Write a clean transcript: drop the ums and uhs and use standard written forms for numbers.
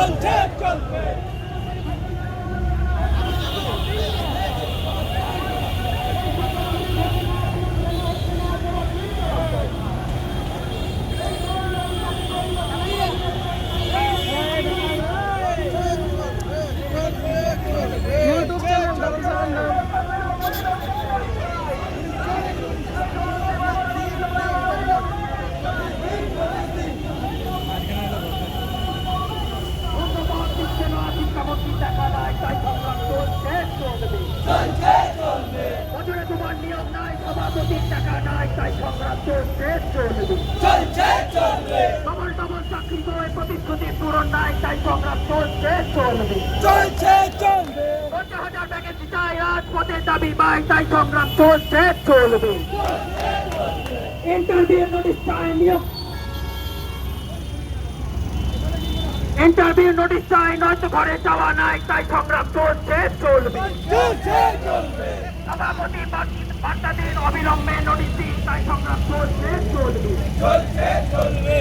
চলছে চলবে। বছরে তোমার নিয়ম নাই, সভাপতির টাকা নাই, তাই সংগ্রাম চলছে চলবে। চলছে চলবে। ডবল ডবল চাকরি করে প্রতিশ্রুতি পূরণ নাই, তাই সংগ্রাম চলছে চলবে। চলছে চলবে। 50,000 ভ্যাকেন্সি চাই, রাজপথের দাবি পাই, তাই সংগ্রাম চলছে চলবে। ইন্টারভিউ নোটিশ চাই, ইন্টারভিউ নোটিশ চাই, নয়তো ঘরে যাওয়া নাই, তাই সংগ্রাম চলছে চলবে। চলছে চলবে। সভাপতি বার্তা দিন, অবিলম্বে নোটিশ দিন, তাই সংগ্রাম চলছে চলবে। চলছে চলবে।